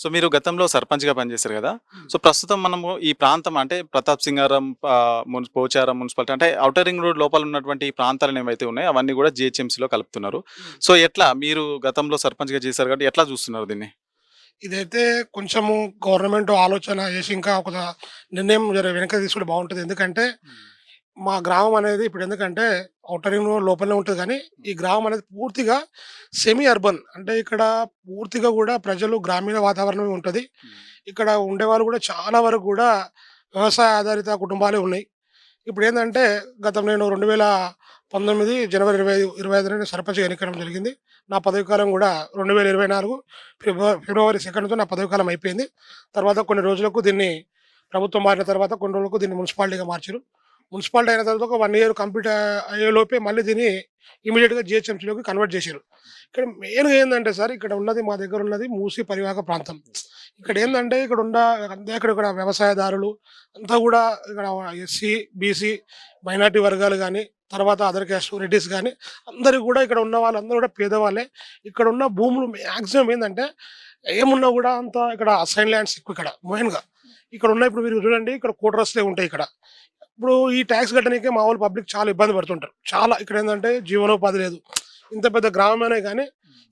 So మీరు గతంలో సర్పంచ్‌గా పనిచేశారు గదా! హ్మ్. సో ప్రస్తుతం మనము ఈ ప్రాంతం అంటే ప్రతాప్ సింగారం పోచారం మున్సిపాలిటీ అంటే ఔటర్ రింగ్ రోడ్ లోపల ఉన్నటువంటి ఈ ప్రాంతాలను ఏవైతే ఉన్నాయో అవన్నీ గూడా జీహెచ్ఎంసీలో కలుపుతున్నారు. హ్మ్. సో ఎట్లా మీరు గతంలో సర్పంచ్‌గా చేశారు కాబట్టి ఎట్లా చూస్తున్నారు దీన్ని? ఇదైతే కొంచెము గవర్నమెంట్ ఆలోచన చేసి ఇంకా ఒక నిర్ణయం వెనక్కి తీసుకుంటే బావుంటది. ఎందుకంటే, హ్మ్. మా గ్రామం అనేది ఇప్పుడెందుకంటే ఔటర్ రింగ్ రోడ్ లోపలనే ఉంటది గానీ, ఈ గ్రామం అనేది పూర్తిగా సెమీ అర్బన్. అంటే ఇక్కడ పూర్తిగా గూడా ప్రజలు గ్రామీణ వాతావరణమే ఉంటది. హ్మ్. ఇక్కడ ఉండేవాళ్ళు గూడా చాలా వరకు గూడా వ్యవసాయ ఆధారిత కుటుంబాలే ఉన్నాయి. ఇప్పుడేందంటే నేను 2019 జనవరి 25న నేను సర్పంచ్‌గా ఎన్నికడం జరిగింది. నా పదవీ కాలం గూడా 2024 ఫిబ్రవరి 2తో నా పదవీ కాలం అయిపోయింది. తర్వాత కొన్ని రోజులకు దీన్ని ప్రభుత్వం మారిన తర్వాత కొన్ని రోజులకు దీన్ని మున్సిపాలిటీగా మార్చిర్రు. మున్సిపాలిటీ అయిన తర్వాత ఒక 1 ఇయర్ కంప్లీట్ అయ్యేలోపే మళ్ళీ దీన్ని ఇమ్మీడియేట్‌గా జీహెచ్ఎంసీలోకి కన్వర్ట్ చేసిర్రు. ఇక్కడ మెయిన్‌గా ఏందంటే సార్ ఇక్కడ ఉన్నది మా దగ్గర ఉన్నది మూసీ పరివాహక ప్రాంతం. ఇక్కడేందంటే ఇక్కడ వ్యవసాయదారులు అంతా గూడా ఇక్కడ ఎస్సీ, బీసీ, మైనారిటీ వర్గాలు గాని, తర్వాత అదర్ క్యాస్ట్ రెడ్డిస్ గాని అందరూ గూడా ఇక్కడ ఉన్న వాళ్ళందరూ గూడా పేదవాళ్ళే. ఇక్కడున్న భూములు మాక్సిమం ఏందంటే ఏమున్నా గూడా అంతా ఇక్కడ అసైన్ ల్యాండ్స్ ఎక్కువ ఇక్కడ మెయిన్‌గా. ఇక్కడున్న ఇప్పుడు మీరు చూడండి ఇక్కడ క్వార్టర్స్‌లే ఉంటాయి ఇక్కడ. ఇప్పుడు ఈ టాక్స్ కట్టనీకే మామూలు పబ్లిక్ చాలా ఇబ్బంది పడుతుంటారు. చాలా ఇక్కడేందంటే జీవనోపాధి లేదు. ఇంత పెద్ద గ్రామమనే గానీ,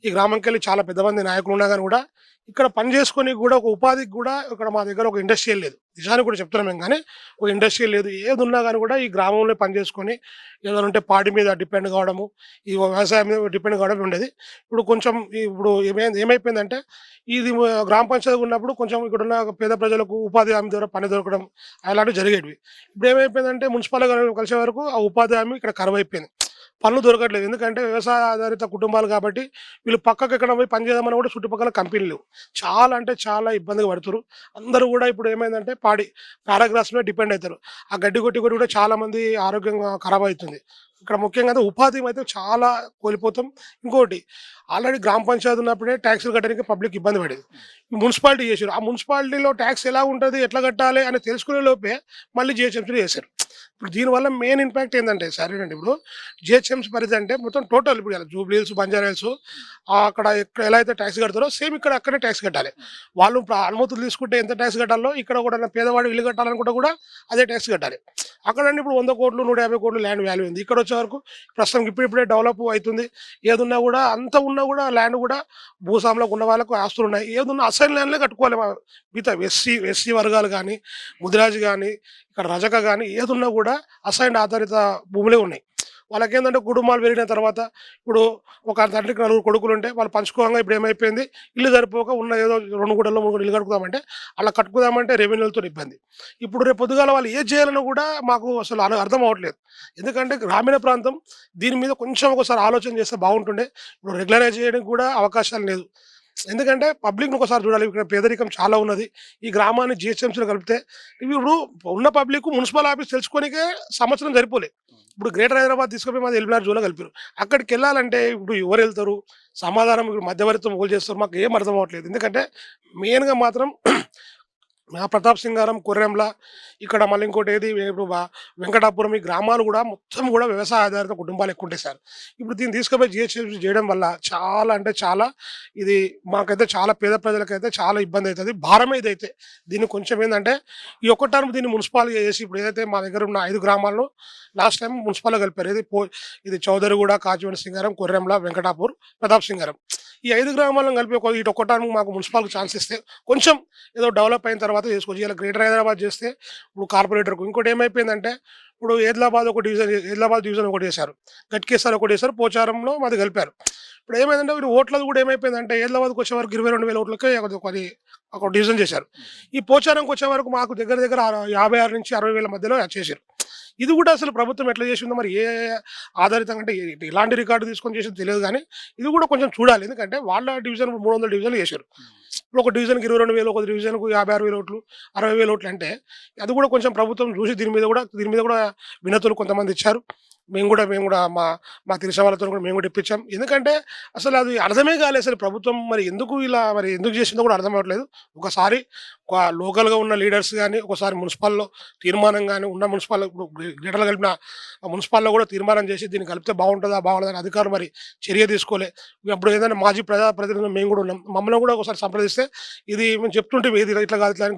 ఈ గ్రామంకెళ్ళి చాలా పెద్దమంది నాయకులున్నా గాని గూడా, ఇక్కడ పని జేసుకోనికి గూడా ఒక ఉపాధికి గూడా ఇక్కడ మా దగ్గర ఒక ఇండస్ట్రియల్ లేదు. నిజానికి కూడా చెప్తున్నాం మేము గానీ, ఒక ఇండస్ట్రియల్ లేదు. ఏదున్నా గాని గూడా ఈ గ్రామంలో పని జేసుకొని, ఏదైనా ఉంటే పాడి మీద డిపెండ్ కావడము, ఈ వ్యవసాయం మీద డిపెండ్ కావడం ఉండేది. ఇప్పుడు కొంచెం ఇప్పుడు ఏమైపోయిందంటే, ఇది గ్రామ పంచాయతీ ఉన్నప్పుడు కొంచెం ఇక్కడున్న పేద ప్రజలకు ఉపాధి హామీ ద్వారా పని దొరకడం అలాంటివి జరిగేటివి. ఇప్పుడేమైపోయిందంటే మున్సిపల్‌గా కలిసే వరకు ఆ ఉపాధి హామీ ఇక్కడ కరువైపోయింది. పనులు దొరకట్లేదు. ఎందుకంటే వ్యవసాయ ఆధారిత కుటుంబాలు కాబట్టి వీళ్ళు పక్కకి ఎక్కడ పోయి పని చేద్దామన్నా కూడా చుట్టుపక్కల కంపెనీలు లేవు. చాలా అంటే చాలా ఇబ్బందిగా పడుతుర్రు. అందరూ గూడా ఇప్పుడు ఏమైందంటే పారాగ్రాఫ్స్ మీద డిపెండ్ అయితారు. ఆ గడ్డి కొట్టి కొట్టి కూడా చాలామంది ఆరోగ్యంగా ఖరాబ్ అయితుంది. ఇక్కడ ముఖ్యంగా అయితే ఉపాధి అయితే చాలా కోల్పోతాం. ఇంకోటి ఆల్రెడీ గ్రామ పంచాయతీ ఉన్నప్పుడే టాక్స్‌లు కట్టడానికి పబ్లిక్ ఇబ్బంది పడేది. మున్సిపాలిటీ చేసిర్రు. ఆ మున్సిపాలిటీలో టాక్స్ ఎలా ఉంటది? ఎట్లా కట్టాలి? అని తెలుసుకునే లోపే మళ్ళీ జీహెచ్ఎంసీలో చేశారు. ఇప్పుడు దీనివల్ల మెయిన్ ఇంపాక్ట్ ఏందంటే సరేనండి ఇప్పుడు జీహెచ్ఎంసీ పరిధి అంటే మొత్తం టోటల్ ఇప్పుడు ఇలా జూబ్లీ హిల్స్, బంజారా హిల్స్ అక్కడ ఎలా అయితే ట్యాక్స్ కడతారో సేమ్ ఇక్కడ అక్కడే ట్యాక్స్ కట్టాలి. వాళ్ళు ఇప్పుడు అనుమతులు తీసుకుంటే ఎంత ట్యాక్స్ కట్టాలో ఇక్కడ కూడా పేదవాడు ఇల్లు కట్టాలనుకుంటే కూడా అదే ట్యాక్స్ కట్టాలి. అక్కడండి ఇప్పుడు 100,00,00,000, 150,00,00,000 ల్యాండ్ వాల్యూ ఉంది. ఇక్కడొచ్చే వరకు ప్రస్తుతం ఇప్పుడిప్పుడే డెవలప్ అయితుంది. ఏదున్నా గూడా అంత ఉన్నా గూడా ల్యాండ్ గూడా భూస్వాములకు ఉన్న వాళ్ళకు ఆస్తులున్నాయి. ఏదున్నా అసైన్ ల్యాండ్‌లే కట్టుకోవాలి. మిగతా ఎస్సీ వర్గాలు గానీ, ముదిరాజు గానీ, ఇక్కడ రజక గానీ ఏదున్నా గూడా అసైన్డ్ ఆధారిత భూములే ఉన్నాయి. వాళ్ళకేందంటే కుటుంబాలు పెరిగిన తర్వాత ఇప్పుడు ఒక తండ్రికి నలుగురు కొడుకులుంటే వాళ్ళు పంచుకోవంగా ఇప్పుడు ఏమైపోయింది ఇల్లు సరిపోక ఉన్న ఏదో 2 గుంటల్లో 3 ఇల్లు కట్టుకుందామంటే అలా కట్టుకుందామంటే రెవెన్యూలతో ఇబ్బంది. ఇప్పుడు రేపు పొద్దుగాల వాళ్ళు ఏది చేయాలన్నా కూడా మాకు అసలు అర్థం అవ్వట్లేదు. ఎందుకంటే గ్రామీణ ప్రాంతం దీని మీద కొంచెం ఒకసారి ఆలోచన చేస్తే బాగుంటుండే. ఇప్పుడు రెగ్యులరైజ్ చేయడానికి కూడా అవకాశాలు లేదు. ఎందుకంటే పబ్లిక్‌ని ఒకసారి చూడాలి. ఇక్కడ పేదరికం చాలా ఉన్నది. ఈ గ్రామాన్ని జీహెచ్ఎంసీలో కలిపితే ఇవి ఇప్పుడు ఉన్న పబ్లిక్ మున్సిపల్ ఆఫీస్ తెలుసుకోనికే సంవత్సరం సరిపోలే. ఇప్పుడు గ్రేటర్ హైదరాబాద్ తీసుకుపోయి మాది ఎల్బీనగర్ జోన్‌లో కలిపిర్రు. అక్కడికెళ్ళాలంటే ఇప్పుడు ఎవరెళ్తారు? సమాధానం ఇప్పుడు మధ్యవర్తిత్వం ఎవలు చేస్తారు? మాకు ఏం అర్థం అవ్వట్లేదు. ఎందుకంటే మెయిన్‌గా మాత్రం ప్రతాప్ సింగారం, కొర్రెంల ఇక్కడ మళ్ళీ ఇంకోటి ఏది ఇప్పుడు వెంకటాపురం ఈ గ్రామాలు గూడా మొత్తం గూడా వ్యవసాయ ఆధారిత కుటుంబాలు ఎక్కువుంటాయి సార్. ఇప్పుడు దీన్ని తీసుకుపోయి జీహెచ్ఎంసీ చేయడం వల్ల చాలా అంటే చాలా ఇది మాకైతే చాలా పేద ప్రజలకైతే చాలా ఇబ్బందయితది. భారమే ఇదైతే. దీన్ని కొంచెం ఏందంటే ఈ ఒక్క టర్మ్ దీన్ని మున్సిపాల్‌గా చేసి ఇప్పుడు ఏదైతే మా దగ్గర ఉన్న 5 గ్రామాలను లాస్ట్ టైమ్ మున్సిపల్‌లో కలిపారు. ఇది చౌదరిగూడ, కాచివెంట సింగారం, కొర్రెంల, వెంకటాపూర్, ప్రతాప్ సింగారం. ఈ 5 గ్రామాలను కలిపి ఇటు ఒక్క టర్మ్ మాకు మున్సిపాల్‌కి ఛాన్స్ ఇస్తే కొంచెం ఏదో డెవలప్ అయిన తర్వాత చేసుకోవచ్చు. ఇలా గ్రేటర్ హైదరాబాద్ చేస్తే ఇప్పుడు కార్పొరేటర్‌కు ఇంకోటి ఏమైపోయిందంటే ఇప్పుడు ఏదిలాబాద్ డివిజన్ ఒకటి చేశారు. గట్కేసర్ ఒకటి చేశారు. పోచారంలో మాది కలిపారు. ఇప్పుడు ఏమైందంటే వీళ్ళు ఓట్లది కూడా ఏమైపోయిందంటే ఏదిలాబాద్‌కి వచ్చే వరకు 22,000 ఓట్లకే ఒక డివిజన్ చేశారు. ఈ పోచారంకి వచ్చే వరకు మాకు దగ్గర దగ్గర 56,000-60,000 మధ్యలో చేసిర్రు. ఇది కూడా అసలు ప్రభుత్వం ఎట్లా చేసిందో మరి ఏ ఆధారితంగా అంటే ఎలాంటి రికార్డు తీసుకొని చేసిందో తెలియదు గానీ, ఇది కూడా కొంచెం చూడాలి. ఎందుకంటే వాళ్ళ డివిజన్ 300 డివిజన్‌లు చేశారు. ఇప్పుడు ఒక డివిజన్‌కి 22,000 ఒక డివిజన్‌కు 56,000 ఓట్లు, 60,000 ఓట్లు అంటే అది కూడా కొంచెం ప్రభుత్వం చూసి దీని మీద కూడా వినతులు కొంతమంది ఇచ్చారు. మేము కూడా మాకు తెలిసిన వాళ్ళతో కూడా మేము కూడా ఇప్పించాం. ఎందుకంటే అసలు అది అర్థమే కాలేదు. అసలు ప్రభుత్వం మరి ఎందుకు ఇలా మరి ఎందుకు చేసిందో కూడా అర్థం అవ్వట్లేదు. ఒకసారి లోకల్‌గా ఉన్న లీడర్స్ గాని, ఒకసారి మున్సిపల్‌లో తీర్మానం గాని, ఉన్న మున్సిపల్ ఇప్పుడు గ్రేటర్‌లో కలిపిన మున్సిపల్‌లో కూడా తీర్మానం చేసి దీన్ని కలిపితే బాగుంటదా? బాగుండదా? అని అధికారులు మరి చర్య తీసుకోలే. అప్పుడు ఏదైనా మాజీ ప్రజాప్రతినిధులు మేము కూడా ఉన్నాం. మమ్మల్ని కూడా ఒకసారి సంప్రదిస్తే ఇది మేము చెప్తుంటే ఇది ఇట్లా కాదు ఇట్లా అని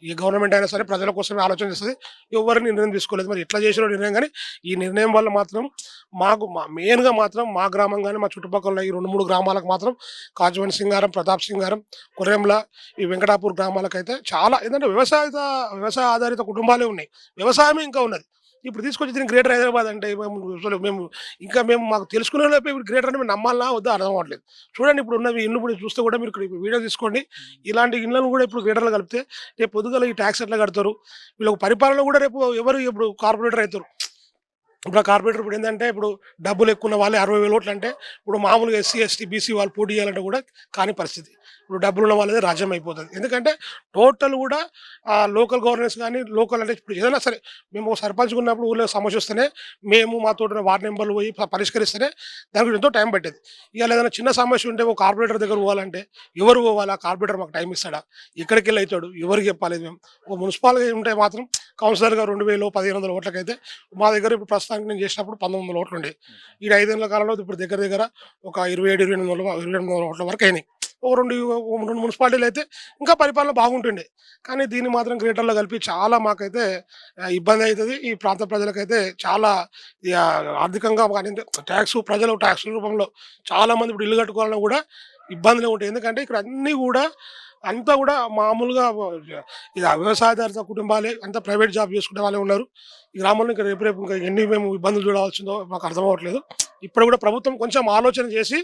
ఏ గవర్నమెంట్ అయినా సరే ప్రజల కోసమే ఆలోచన చేస్తది. ఎవ్వరు నిర్ణయం తీసుకోలేదు. మరి ఎట్లా చేసిరో నిర్ణయం గాని, ఈ నిర్ణయం వల్ల మాత్రం మెయిన్‌గా మాత్రం మా గ్రామం గాని, మా చుట్టుపక్కల ఈ 2, 3 గ్రామాలకు మాత్రం కాజువన్ సింగారం, ప్రతాప్ సింగారం, కొర్రెంల, ఈ వెంకటాపూర్ గ్రామాలకైతే చాలా ఏందంటే వ్యవసాయ ఆధారిత కుటుంబాలే ఉన్నాయి. వ్యవసాయమే ఇంకా ఉన్నది. ఇప్పుడు తీసుకొచ్చి దీన్ని గ్రేటర్ హైదరాబాద్ అంటే మేము ఇంకా మాకు తెలుసుకునే లోపే ఇప్పుడు గ్రేటర్ అంటే మేము నమ్మాలా వద్దా అర్థం అవ్వట్లేదు. చూడండి ఇప్పుడు ఉన్నవి ఇల్లు ఇప్పుడు చూస్తే కూడా మీరు ఇక్కడ వీడియో తీసుకోండి. ఇలాంటి ఇళ్ళను కూడా ఇప్పుడు గ్రేటర్‌లో కలిపితే రేపు పొద్దుగాల ఈ టాక్స్ ఎట్లా కడతారు? వీళ్ళకి పరిపాలన కూడా రేపు ఎవరు ఇప్పుడు కార్పొరేటర్ అయితారు. ఇప్పుడు ఆ కార్పొరేటర్ ఇప్పుడు ఏంటంటే ఇప్పుడు డబ్బులు ఎక్కువ ఉన్న వాళ్ళే 60,000 ఓట్లు అంటే ఇప్పుడు మామూలుగా ఎస్సీ, ఎస్టీ, బీసీ వాళ్ళు పోటీ చేయాలంటే కూడా కాని పరిస్థితి. ఇప్పుడు డబ్బులున్న వాళ్ళదే రాజ్యం అయిపోతది. ఎందుకంటే టోటల్ కూడా లోకల్ గవర్నెన్స్ గాని, లోకల్ అంటే ఇప్పుడు ఏదైనా సరే మేము ఒక సర్పంచ్‌గా ఉన్నప్పుడు ఊర్లో సమస్య వస్తేనే మేము మాతోటి వార్డ్ మెంబర్‌లు పోయి పరిష్కరిస్తేనే దానికి ఎంతో టైం పట్టేది. ఇయాల ఏదైనా చిన్న సమస్య ఉంటే ఒక కార్పొరేటర్ దగ్గర పోవాలంటే ఎవరు పోవాలి? ఆ కార్పొరేటర్ మాకు టైం ఇస్తాడా? ఎక్కడికెళ్ళి అయితాడు? ఎవరికి చెప్పాలి మేము? ఒక మున్సిపాల్‌గా ఉంటే మాత్రం కౌన్సిలర్‌గా 2,000, 1,500 ఓట్లకైతే మా దగ్గర ఇప్పుడు ప్రస్తుతానికి నేను చేసినప్పుడు 1,900 ఓట్లుండేవి. ఈ 5 ఏళ్ల కాలంలో ఇప్పుడు దగ్గర దగ్గర ఒక 27, 2800 ఓట్ల వరకు అయినాయి. ఒక 2 మున్సిపాలిటీలు అయితే ఇంకా పరిపాలన బాగుంటుండే. కానీ దీన్ని మాత్రం గ్రేటర్‌లో కలిపి చాలా మాకైతే ఇబ్బంది అయితది. ఈ ప్రాంత ప్రజలకైతే చాలా ఆర్థికంగా కానీ ప్రజలు ట్యాక్స్ రూపంలో చాలామంది ఇప్పుడు ఇల్లు కట్టుకోవాలన్నా కూడా ఇబ్బందులే ఉంటాయి. ఎందుకంటే ఇక్కడ అన్నీ కూడా అంతా కూడా మామూలుగా ఇది వ్యవసాయాధారిత కుటుంబాలే. అంతా ప్రైవేట్ జాబ్ చేసుకునే వాళ్ళే ఉన్నారు. ఈ గ్రామంలో ఇంకా రేపు ఇంకా ఎన్ని మేము ఇబ్బందులు చూడాల్సిందో మాకు అర్థం అవ్వట్లేదు. ఇప్పుడు కూడా ప్రభుత్వం కొంచెం ఆలోచన చేసి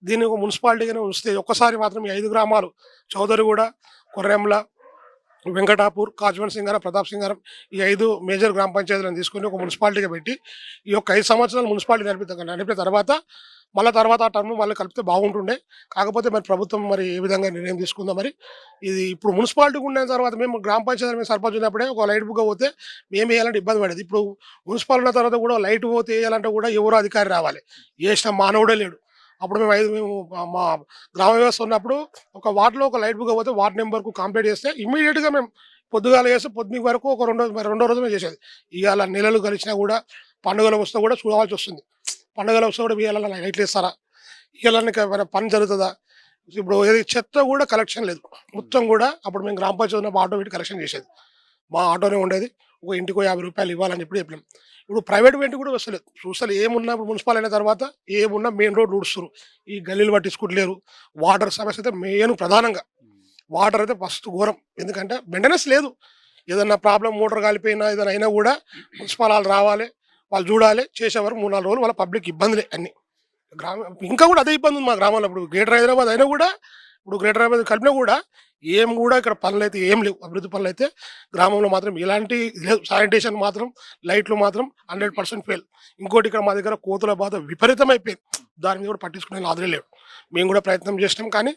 దీన్ని ఒక మున్సిపాలిటీగానే ఉంచితే ఒక్కసారి మాత్రం ఈ 5 గ్రామాలు చౌదరిగూడ, కొర్రెంల, వెంకటాపూర్, కాజువన్ సింగారం, ప్రతాప్ సింగారం ఈ 5 మేజర్ గ్రామ పంచాయతీలను తీసుకొని ఒక మున్సిపాలిటీగా పెట్టి ఈ యొక్క 5 సంవత్సరాలు మున్సిపాలిటీ నడిపిన తర్వాత తర్వాత ఆ టర్మ్ మళ్ళీ కలిపితే బాగుంటుండే. కాకపోతే మరి ప్రభుత్వం మరి ఏ విధంగా నిర్ణయం తీసుకుందో మరి. ఇది ఇప్పుడు మున్సిపాలిటీగా ఉన్న తర్వాత మేము గ్రామ పంచాయతీ మేము సర్పంచ్ ఉన్నప్పుడే ఒక లైట్ బుక్ పోతే మేము వేయాలంటే ఇబ్బంది పడేది. ఇప్పుడు మున్సిపాలిటీ ఉన్న తర్వాత కూడా లైట్ పోతే వేయాలంటే కూడా ఎవరో అధికారి రావాలి. వేసిన మానవుడే లేడు. అప్పుడు మేము మా గ్రామ వ్యవస్థ ఉన్నప్పుడు ఒక వార్డులో ఒక లైట్ బుక్ పోతే వార్డ్ నెంబర్‌కు కంప్లెయింట్ చేస్తే ఇమ్మీడియేట్‌గా మేము పొద్దుగాల చేస్తే పొద్దున్న వరకు ఒక రెండో రోజు మేము చేసేది. ఇవాళ నెలలు గడిచినా కూడా పండుగలు వస్తే కూడా చూడాల్సి వస్తుంది. పండుగలు వస్తే కూడా ఇవాళ లైట్లు వేస్తారా? ఇవాళ ఏమైనా పని జరుగుతుందా? ఇప్పుడు ఏది చెత్త కూడా కలెక్షన్ లేదు. మొత్తం కూడా అప్పుడు మేము గ్రామ పంచాయతీ ఉన్నప్పుడు ఆటో పెట్టి కలెక్షన్ చేసేది. మా ఆటోనే ఉండేది. ఒక ఇంటికో ₹50 ఇవ్వాలని చెప్పినాం. ఇప్పుడు ప్రైవేట్ వెంట కూడా వస్తలేదు. చూస్తలే ఏమున్నా ఇప్పుడు మున్సిపల్ అయిన తర్వాత ఏమున్నా మెయిన్ రోడ్ ఊడుస్తుర్రు. ఈ గల్లీలు పట్టించుకుంటలేరు. వాటర్ సమస్య అయితే మెయిన్ ప్రధానంగా. వాటర్ అయితే ఫస్ట్ ఘోరం. ఎందుకంటే మెయింటెనెన్స్ లేదు. ఏదన్నా ప్రాబ్లమ్ మోటార్ కాలిపోయినా ఏదైనా అయినా కూడా మున్సిపల్ వాళ్ళు రావాలి. వాళ్ళు చూడాలి. చేసేవారు 3, 4 రోజులు వాళ్ళ పబ్లిక్ ఇబ్బందులే అన్నీ. ఇంకా కూడా అదే ఇబ్బంది ఉంది మా గ్రామంలో. ఇప్పుడు గ్రేటర్ హైదరాబాద్ అయినా కూడా ఇప్పుడు గ్రేటర్ హైదరాబాద్ కలిపినా కూడా కూడా ఇక్కడ పనులైతే ఏం లేవు. అభివృద్ధి పనులైతే గ్రామంలో మాత్రం ఎలాంటి లేవు. శానిటేషన్ మాత్రం లైట్లు మాత్రం 100% ఫెయిల్. ఇంకోటి ఇక్కడ మా దగ్గర కోతుల బాధ విపరీతమైపోయింది. దాని మీద కూడా పట్టించుకునే నాదులే లేవు. మేము కూడా ప్రయత్నం చేసినాం. కానీ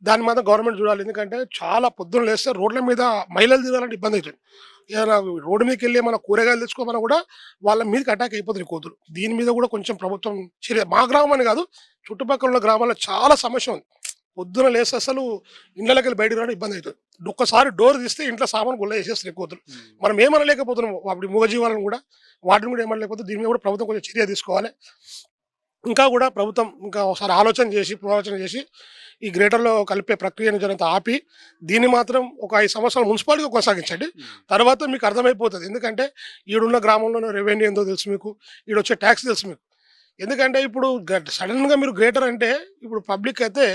దాన్ని మాత్రం గవర్నమెంట్ చూడాలి. ఎందుకంటే చాలా పొద్దున లేస్తే రోడ్ల మీద మహిళలు తిరగాలంటే ఇబ్బంది అవుతుంది. ఏదైనా రోడ్డు మీదకి వెళ్ళి మన కూరగాయలు తెచ్చుకోమన్నా కూడా వాళ్ళ మీదకి అటాక్ అయిపోతుంది కోతులు. దీని మీద కూడా కొంచెం ప్రభుత్వం చర్య మా గ్రామం అని కాదు చుట్టుపక్కల ఉన్న గ్రామాల్లో చాలా సమస్య ఉంది. పొద్దున లేస్తే అసలు ఇళ్ళకెళ్ళి బయటకు రావడం ఇబ్బంది అవుతుంది. ఒక్కసారి డోర్ తీస్తే ఇంట్లో సామాను గుల్ల వేసేస్తాయి కోతులు. మనం ఏమనలేకపోతున్నాం. అప్పుడు మూగజీవాలను కూడా వాటిని కూడా ఏమనలేకపోతే దీని మీద కూడా ప్రభుత్వం కొంచెం చర్య తీసుకోవాలి. ఇంకా కూడా ప్రభుత్వం ఇంకా ఒకసారి పునరాలోచన చేసి ఈ గ్రేటర్‌లో కలిపే ప్రక్రియను జరంత ఆపి దీన్ని మాత్రం ఒక 5 సంవత్సరాలు మున్సిపాలిటీగా కొనసాగించండి. తర్వాత మీకు అర్థమైపోతది. ఎందుకంటే ఈడున్న గ్రామంలోనే రెవెన్యూ ఎంతో తెలుసు మీకు. ఈడొచ్చే ట్యాక్స్ తెలుసు మీకు. ఎందుకంటే ఇప్పుడు సడెన్‌గా మీరు గ్రేటర్ అంటే ఇప్పుడు పబ్లిక్ అయితే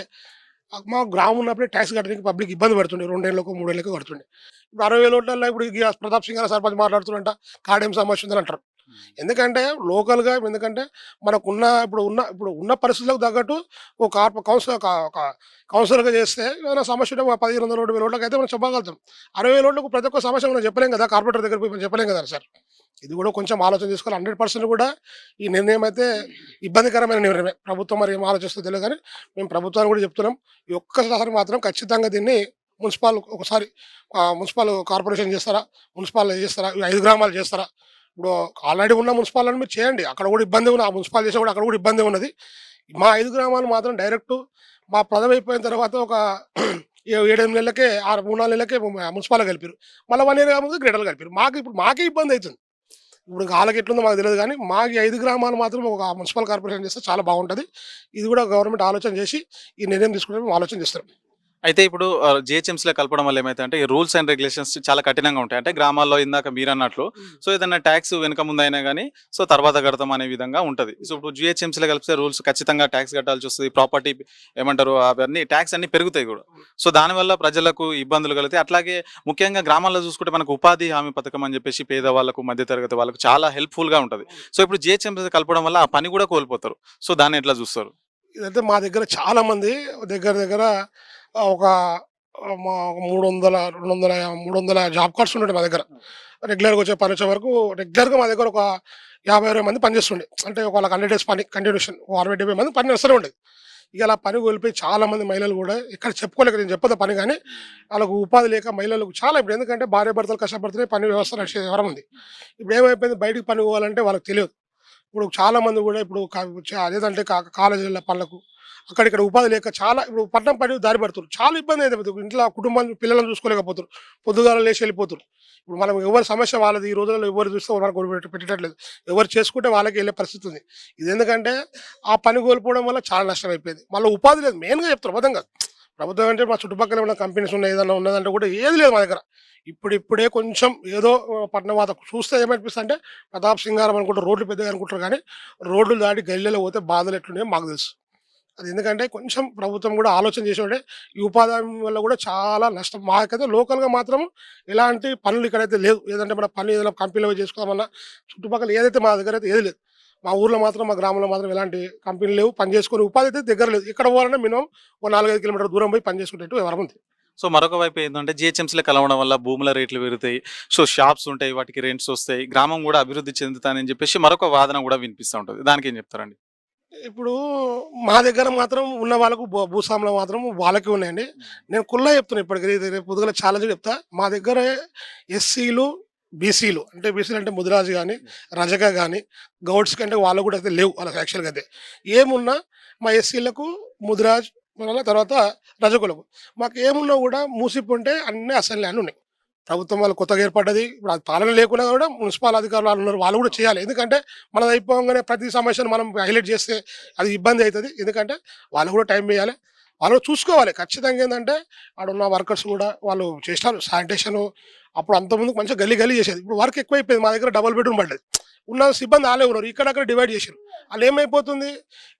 మా గ్రామం ఉన్నప్పుడే ట్యాక్స్ కట్టడానికి పబ్లిక్ ఇబ్బంది పడుతుండే. 2 ఏళ్ళకో, 3 ఏళ్ళకో కడుతుండే. ఇప్పుడు 60,000 ఓట్లల్లో ఇప్పుడు ప్రతాప్ సింగ్ గారు సర్పంచ్ మాట్లాడుతున్నంట కాడేం సమస్య ఉందని అంటారు. ఎందుకంటే లోకల్‌గా ఎందుకంటే ఇప్పుడు ఉన్న పరిస్థితులకు తగ్గట్టు ఒక కౌన్సిలర్‌గా చేస్తే ఏదైనా సమస్య ఉంటే 1,500, 2,000 ఓట్లకైతే మనం చెప్పగలుగుతాం. 60,000 ఓట్లకు ప్రతి ఒక్క సమస్య మనం చెప్పలేం కదా! కార్పొరేటర్ దగ్గర పోయి మనం చెప్పలేం కదా సార్. ఇది కూడా కొంచెం ఆలోచన చేసుకోవాలి. 100% కూడా ఈ నిర్ణయం అయితే ఇబ్బందికరమైన నిర్ణయమే. ప్రభుత్వం మరి ఏం ఆలోచిస్తుందో తెలియదు కానీ మేము ప్రభుత్వాన్ని కూడా చెప్తున్నాం. ఈ ఒక్కసారి మాత్రం ఖచ్చితంగా దీన్ని ఒకసారి మున్సిపల్ కార్పొరేషన్ చేస్తారా? మున్సిపల్ చేస్తారా? ఈ 5 గ్రామాలు చేస్తారా? ఇప్పుడు ఆల్రెడీ ఉన్న మున్సిపాలిటీని మీరు చేయండి. అక్కడ కూడా ఇబ్బందే ఉంది. ఆ మున్సిపాలిటీ చేసినా కూడా అక్కడ కూడా ఇబ్బందే ఉన్నది. మా 5 గ్రామాలు మాత్రం డైరెక్ట్ మా పదవి అయిపోయిన తర్వాత ఒక 7, 8 నెలలకే 3, 4 నెలలకే మున్సిపాలిటీలో కలిపిర్రు. మళ్ళా 1 ఇయర్ కాకముందుకే గ్రేటర్‌లో కలిపిర్రు. మాకే ఇబ్బందయితుంది. ఇప్పుడు ఆళ్ళకి ఎట్లుందో మాకు తెలీదు గానీ, మాకు ఈ 5 గ్రామాలు మాత్రం ఒక మున్సిపల్ కార్పొరేషన్ చేస్తే చాలా బాగుంటది. ఇది కూడా గవర్నమెంట్ ఆలోచన చేసి ఈ నిర్ణయం తీసుకుంటారని మేము ఆలోచన చేస్తున్నాం. అయితే ఇప్పుడు జీహెచ్ఎంసీలో కలపడం వల్ల ఏమైతదంటే ఈ రూల్స్ అండ్ రెగ్యులేషన్స్ చాలా కఠినంగా ఉంటాయి. అంటే గ్రామాల్లో ఇందాక మీరన్నట్లు సో ఏదన్నా టాక్స్ వెనక ముందైనా గానీ సో తర్వాత కడతాం అనే విధంగా ఉంటది. సో ఇప్పుడు జీహెచ్ఎంసీలో కలిపితే రూల్స్ ఖచ్చితంగా టాక్స్ కట్టాల్సొస్తది. ప్రాపర్టీ ఏమంటారు అవన్నీ టాక్స్ అన్నీ పెరుగుతాయి గూడా. సో దానివల్ల ప్రజలకు ఇబ్బందులు కలుగుతాయి. అట్లాగే ముఖ్యంగా గ్రామాల్లో చూసుకుంటే మనకు ఉపాధి హామీ పథకం అని చెప్పేసి పేదవాళ్ళకు, మధ్య తరగతి వాళ్ళకు చాలా హెల్ప్‌ఫుల్‌గా ఉంటది. సో ఇప్పుడు జీహెచ్ఎంసీ కలపడం వల్ల ఆ పని కూడా కోల్పోతారు. సో దాన్ని ఎట్లా చూస్తారు? ఇదైతే మా దగ్గర చాలా మంది దగ్గర దగ్గర ఒక మా 300, 200, 300 జాబ్ కార్డ్స్ ఉంటుండే మా దగ్గర. రెగ్యులర్‌గా వచ్చే పనొచ్చే వరకు రెగ్యులర్‌గా మా దగ్గర ఒక 50, 60 మంది పనిచేస్తుండే. అంటే వాళ్ళకి 100 డేస్ పని కంటిన్యూషన్ ఓ 60, 70 మంది పని నడుస్తూనే ఉండేది. ఇక అలా పని కోల్పోయి చాలా మంది మహిళలు కూడా ఇక్కడ చెప్పుకోలేక నేను చెప్పొద్దు పని గానీ, వాళ్ళకు ఉపాధి లేక మహిళలకు చాలా ఇప్పుడు ఎందుకంటే భార్యాభర్తలు కష్టపడితేనే పని వ్యవస్థ నడిచే వ్యవహారం ఉంది. ఇప్పుడు ఏమైపోయింది బయటికి పనికి పోవాలంటే వాళ్ళకి తెలియదు. ఇప్పుడు చాలా మంది కూడా ఇప్పుడు అదేంటంటే కాలేజీల పనులకు అక్కడిక్కడ ఉపాధి లేక చాలా ఇప్పుడు పట్టణం పని దారి పడుతున్నారు. చాలా ఇబ్బంది అయితే ఇంట్లో కుటుంబాన్ని పిల్లలను చూసుకోలేకపోతున్నారు. పొద్దుగాల లేచి వెళ్ళిపోతున్నారు. ఇప్పుడు మనం ఎవరి సమస్య వాళ్ళది ఈ రోజుల్లో ఎవరు చూస్తే వాళ్ళకి పెట్టేటట్లేదు. ఎవరు చేసుకుంటే వాళ్ళకి వెళ్ళే పరిస్థితి ఉంది. ఇది ఎందుకంటే ఆ పని కోల్పోవడం వల్ల చాలా నష్టం అయిపోయింది. మళ్ళీ ఉపాధి లేదు మెయిన్గా చెప్తారు అబద్ధం కాదు. ప్రభుత్వం అంటే మా చుట్టుపక్కల ఏమైనా కంపెనీస్ ఉన్నాయి ఏదైనా ఉన్నదంటే కూడా ఏది లేదు మా దగ్గర. ఇప్పుడిప్పుడే కొంచెం ఏదో పట్టణ వాత చూస్తే ఏమనిపిస్తుంది అంటే ప్రతాప్ సింగారం అనుకుంటారు రోడ్లు పెద్దగా అనుకుంటారు కానీ రోడ్లు దాటి గల్లీలో పోతే బాధలు ఎట్లున్నాయో మాకు తెలుసు. అది ఎందుకంటే కొంచెం ప్రభుత్వం కూడా ఆలోచన చేసేవాడే ఈ ఉపాధి హామీ వల్ల కూడా చాలా నష్టం. మాకైతే లోకల్‌గా మాత్రం ఎలాంటి పనులు ఇక్కడైతే లేవు. ఏదంటే మన పని ఏదైనా కంపెనీలో చేసుకోమన్నా చుట్టుపక్కల ఏదైతే మా దగ్గర అయితే ఏది లేదు. మా ఊర్లో మాత్రం మా గ్రామంలో మాత్రం ఎలాంటి కంపెనీలు లేవు. పని చేసుకునే ఉపాధి అయితే దగ్గర లేదు. ఎక్కడ పోవాలన్నా మినిమమ్ ఓ 4, 5 కిలోమీటర్ల దూరం పోయి పని చేసుకునేట్టు వ్యవహారం ఉంది. సో మరొక వైపు ఏందంటే జీహెచ్ఎంసీలో కలవడం వల్ల భూముల రేట్లు పెరుగుతాయి. సో షాప్స్ ఉంటాయి. వాటికి రెంట్స్ వస్తాయి. గ్రామం కూడా అభివృద్ధి చెందుతానని చెప్పేసి మరొక వాదన కూడా వినిపిస్తా ఉంటది. దానికేం చెప్తారండి? ఇప్పుడు మా దగ్గర మాత్రం ఉన్న వాళ్ళకు భూస్వాములు మాత్రం వాళ్ళకే ఉన్నాయండి. నేను కుల్లా చెప్తున్నా ఇప్పటికి రేపు పొద్దుగాల ఛాలెంజ్‌గా చెప్తా. మా దగ్గర ఎస్సీలు, బీసీలు అంటే బీసీలు అంటే ముదిరాజు గాని, రజక గాని, గౌడ్స్ కంటే వాళ్ళు కూడా అయితే లేవు వాళ్ళకి యాక్చువల్‌గా అయితే. ఏమున్నా మా ఎస్సీలకు ముదిరాజ్ మళ్ళా తర్వాత రజకులకు. మాకు ఏమున్నా కూడా మూసిపుంటే అన్నీ అసైన్ ల్యాండ్ ఉన్నాయి. ప్రభుత్వం వాళ్ళు కొత్తగా ఏర్పడ్డది. ఇప్పుడు అది పాలన లేకున్నా కూడా మున్సిపల్ అధికారులు వాళ్ళు ఉన్నారు. వాళ్ళు కూడా చేయాలి. ఎందుకంటే మనది అయిపోగానే ప్రతి సమస్యను మనం హైలైట్ చేస్తే అది ఇబ్బంది అయితది. ఎందుకంటే వాళ్ళు కూడా టైం ఇయ్యాలి. వాళ్ళు చూసుకోవాలి. ఖచ్చితంగా ఏందంటే ఆడున్న వర్కర్స్ కూడా వాళ్ళు చేసినారు. శానిటేషను అప్పుడు అంతకుముందు మంచిగా గల్లీ గల్లీ చేసేది. ఇప్పుడు వర్క్ ఎక్కువైపోయింది. మా దగ్గర డబుల్ బెడ్‌రూమ్ పడ్డది. ఉన్న సిబ్బంది ఆళ్ళే ఉన్నారు. ఇక్కడక్కడ డివైడ్ చేసిర్రు. ఆళ్ళేమైపోతుంది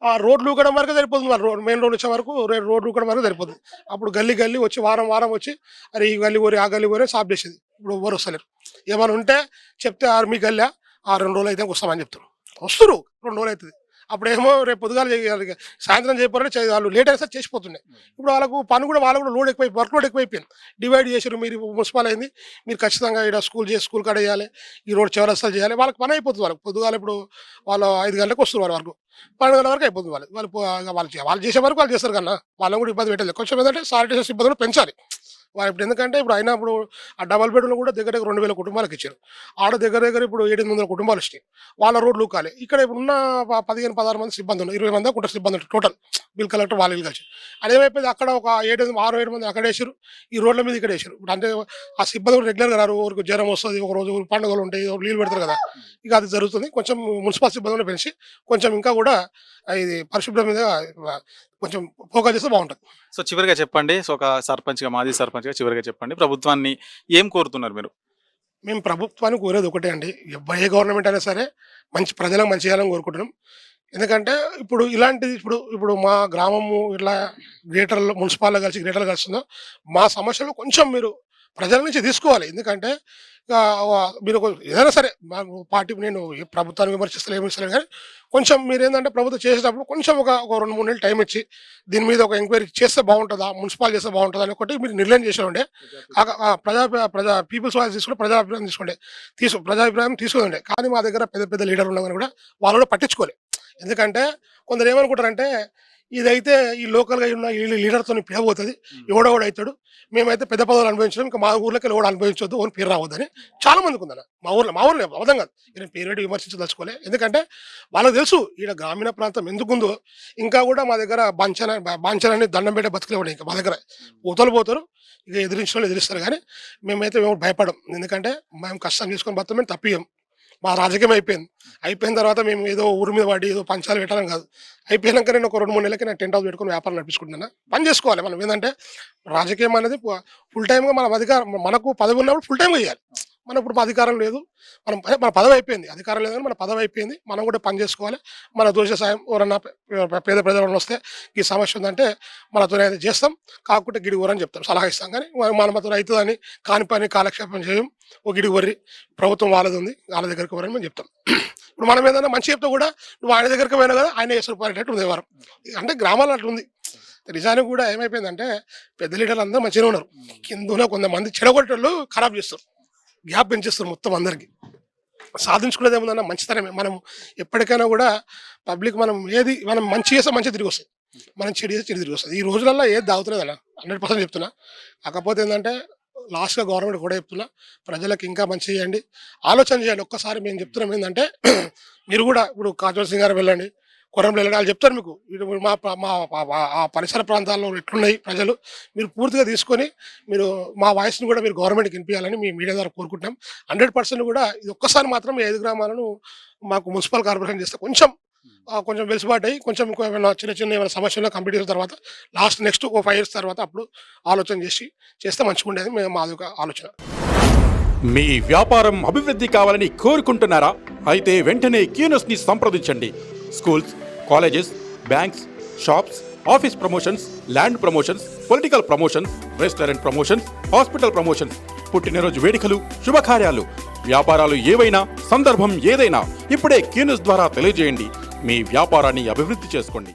ఆ రోడ్లు ఊకడం వరకే సరిపోతుంది. వాళ్ళు మెయిన్ రోడ్ వచ్చే వరకు రోడ్ ఊకడం వరకు సరిపోతుంది. అప్పుడు గల్లీ గల్లీ వచ్చి వారం వారం వచ్చి అరే ఈ గల్లీ ఊరి, ఆ గల్లీ ఊరి సాఫ్ చేసేది. ఇప్పుడు ఎవ్వరు వస్తలేరు. ఏమైనా ఉంటే చెప్తే మీ గల్లా 2 రోజులు అయితే వస్తామని చెప్తుర్రు. వస్తుర్రు 2 రోజులు అయితది. అప్పుడేమో రేపు పొద్దుగాల చేయాలి ఇగ. సాయంత్రం చేయకపోతే వాళ్ళు లేట్ అయినా సరే చేసిపోతుండే. ఇప్పుడు వాళ్ళకు పని కూడా వాళ్ళకు కూడా వర్క్ లోడ్ ఎక్కువైపోయింది. డివైడ్ చేసిర్రు. మీరు మున్సిపల్ అయింది. మీరు ఖచ్చితంగా ఈడ స్కూల్ కాడ చేయాలి. ఈ రోడ్ చౌరస్తాలు చేయాలి. వాళ్ళకి పని అయిపోతుంది వాళ్ళకి. పొద్దుగాల ఇప్పుడు వాళ్ళు 5 గంటలకు వస్తున్నారు వాళ్ళ వరకు. 12 గంటల వరకు అయిపోతుంది వాళ్ళకి. వాళ్ళు చేసే వరకు వాళ్ళు చేస్తారు కన్నా వాళ్ళని కూడా ఇబ్బంది పెట్టలేదు. కొంచెం ఏంటంటే శానిటేషన్ సిబ్బంది కూడా పెంచాలి. వాళ్ళు ఇప్పుడు ఎందుకంటే ఇప్పుడు అయినప్పుడు ఆ డబుల్ బెడ్‌రూమ్‌లో కూడా దగ్గర దగ్గర 2000 కుటుంబాలకు ఇచ్చారు. ఆడ దగ్గర దగ్గర ఇప్పుడు 700 కుటుంబాలు వచ్చినాయి. వాళ్ళ రోడ్లు ఊకాలి. ఇక్కడ ఇప్పుడున్న 15, 16 మంది సిబ్బంది ఉన్నారు. 20 మందో ఉంటారు సిబ్బంది ఉంటారు టోటల్. బిల్ కలెక్టర్ వాళ్ళు వీళ్ళు కలిసి. అదేమైపోయింది అక్కడ ఒక 6, 7 మంది అక్కడ వేసిర్రు. ఈ రోడ్ల మీద ఇక్కడ వేసిర్రు. ఇప్పుడు అంటే ఆ సిబ్బంది కూడా రెగ్యులర్‌గా రారు. ఊరికి జ్వరం వస్తది. ఒకరోజు పండుగలు ఉంటాయి. నీళ్ళు పెడతారు కదా! ఇక అది జరుగుతుంది. కొంచెం మున్సిపల్ సిబ్బంది కూడా పెంచి కొంచెం ఇంకా కూడా ఇది పరిశుభ్రం మీద కొంచెం ఫోకస్ చేస్తే బాగుంటది. సో చివరిగా చెప్పండి. సో ఒక సర్పంచ్‌గా, మాజీ సర్పంచ్‌గా చివరిగా చెప్పండి. ప్రభుత్వాన్ని ఏం కోరుతున్నారు మీరు? మేము ప్రభుత్వాన్ని కోరేది ఒకటే అండి. ఏ గవర్నమెంట్ అయినా సరే ప్రజలకు మంచి చేయాలని కోరుకుంటున్నాం. ఎందుకంటే ఇప్పుడు ఇలాంటిది ఇప్పుడు ఇప్పుడు మా గ్రామము ఇట్లా మున్సిపాలిటీలో కలిసి గ్రేటర్‌లో కలుస్తుందో మా సమస్యలు కొంచెం మీరు ప్రజల నుంచి తీసుకోవాలి. ఎందుకంటే మీరు ఏదైనా సరే పార్టీ నేను ఏ ప్రభుత్వాన్ని విమర్శిస్తలే ఏమి ఇస్తలేను కానీ కొంచెం మీరేందంటే ప్రభుత్వం చేసేటప్పుడు కొంచెం ఒక 2, 3 నెలలు టైం ఇచ్చి దీని మీద ఒక ఎంక్వైరీ చేస్తే బాగుంటుందా? మున్సిపల్ చేస్తే బాగుంటుందా? అని ఒకటి మీరు నిర్ణయం చేసేఉండే. పీపుల్స్ వాయిస్ తీసుకుంటే ప్రజాభిప్రాయం తీసుకోండి. ప్రజాభిప్రాయం తీసుకోండి. కానీ మా దగ్గర పెద్ద పెద్ద లీడర్లు ఉన్నా కూడా వాళ్ళు కూడా పట్టించుకోలే. ఎందుకంటే కొందరు ఏమనుకుంటారంటే ఇదైతే ఈ లోకల్‌గా ఉన్న ఈ లీడర్‌తోని పేరు పోతది. ఎవడెవడు అయితాడు. మేమైతే పెద్ద పదవులు అనుభవించడం. ఇంకా మా ఊర్లోకెళ్ళి ఎవడు అనుభవించొద్దు. ఓని పేరు రావద్దని చాలా మందికుందన్న. మా ఊర్లో అబద్ధం కాదు. నేను పేరు పెట్టి విమర్శించదలుచుకోలే. ఎందుకంటే వాళ్ళకి తెలుసు ఈడ గ్రామీణ ప్రాంతం ఎందుకుందో. ఇంకా కూడా మా దగ్గర బాంచనని దండం పెట్టే బతుకులే ఉన్నాయి ఇంకా మా దగ్గర. పోతలు పోతారు. ఇక ఎదిరించినోళ్ళు ఎదిరిస్తారు గానీ మేమైతే భయపడం. ఎందుకంటే మేము కష్టం చేసుకొని బతుకుతాం తప్పియ్యం. మా రాజకీయం అయిపోయింది. అయిపోయిన తర్వాత మేము ఏదో ఊరి మీద పడి ఏదో పంచాలు పెట్టడం కాదు. అయిపోయినాక నేను ఒక 2, 3 నెలలకి నేను టెంట్ హౌస్ పెట్టుకొని వ్యాపారం నడిపించుకుంటున్నా. పని చేసుకోవాలి మనం. ఏందంటే రాజకీయం అనేది ఫుల్ టైమ్‌గా మనకు పదవి ఉన్నప్పుడు ఫుల్ టైమ్‌గా చేయాలి. మనం ఇప్పుడు అధికారం లేదు. మన పదవి అయిపోయింది. అధికారం లేదు కానీ మన పదవి అయిపోయింది. మనం కూడా పని చేసుకోవాలి. మన దోష సాయం ఎవరన్నా పేద ప్రజలు ఎవరైనా వస్తే ఈ సమస్య ఉందంటే మనతోనైతే చేస్తాం. కాకుంటే గిడి ఊరని చెప్తాం. సలహా ఇస్తాం కానీ మనతో అవుతుందని కాని పని కాలక్షేపం చేయం. ఓ గిడి వర్రి ప్రభుత్వం వాళ్ళది ఉంది. వాళ్ళ దగ్గరికి పోరని మేము చెప్తాం. ఇప్పుడు మనం ఏదైనా మంచి చెప్తే కూడా నువ్వు ఆయన దగ్గరికి పోయినా కదా ఆయన వేసుకు పోయేటట్టు ఉంది వ్యవహారం. అంటే గ్రామాల్లో అట్లా ఉంది. నిజానికి కూడా ఏమైపోయిందంటే పెద్ద లీడర్లు అందరూ మంచిగా ఉన్నారు. కింద కొంతమంది చెడగొట్టేళ్ళు ఖరాబ్ చేస్తారు. గ్యాప్ పెంచేస్తారు మొత్తం అందరికీ. సాధించుకునేది ఏముందన్న మంచితనమే. మనం ఎప్పటికైనా కూడా పబ్లిక్ మనం మంచి చేస్తే మంచి తిరిగి వస్తుంది. మనం చెడు చేస్తే చెడు తిరిగి వస్తుంది. ఈ రోజులలో ఏది దాగుతున్నది అన్న 100% చెప్తున్నా. కాకపోతే ఏంటంటే లాస్ట్‌గా గవర్నమెంట్ కూడా చెప్తున్నా, ప్రజలకు ఇంకా మంచి చేయండి. ఆలోచన చేయండి. ఒక్కసారి మేము చెప్తున్నాం ఏంటంటే మీరు కూడా ఇప్పుడు కాజోల్ సింగ్ గారు వెళ్ళండి, కొరంలో వెళ్ళండి. వాళ్ళు చెప్తారు మీకు. ఇటు మా ఆ పరిసర ప్రాంతాల్లో ఎట్లున్నాయి ప్రజలు. మీరు పూర్తిగా తీసుకొని మీరు మా వాయిస్‌ని కూడా మీరు గవర్నమెంట్‌కి వినిపియాలని మీ మీడియా ద్వారా కోరుకుంటున్నాం. 100% కూడా ఇది ఒక్కసారి మాత్రం ఈ 5 గ్రామాలను మాకు మున్సిపల్ కార్పొరేషన్ చేస్తే కొంచెం వెసులుబాటు అయ్యి కొంచెం ఏమైనా చిన్న ఏమైనా సమస్యలు కంప్లీట్ చేసిన తర్వాత నెక్స్ట్ ఒక 5 ఇయర్స్ తర్వాత అప్పుడు ఆలోచన చేస్తే మంచిగుండేది మాది ఒక ఆలోచన. మీ వ్యాపారం అభివృద్ధి కావాలని కోరుకుంటున్నారా? అయితే వెంటనే క్యూనస్ని సంప్రదించండి. Schools, colleges, banks, shops, office promotions, land promotions, political promotions, restaurant promotions, hospital promotions, పుట్టినరోజు వేడుకలు, శుభకార్యాలు, వ్యాపారాలు ఏవైనా, సందర్భం ఏదైనా ఇప్పుడే క్యూనస్ ద్వారా తెలియజేయండి. మీ వ్యాపారాన్ని అభివృద్ధి చేసుకోండి.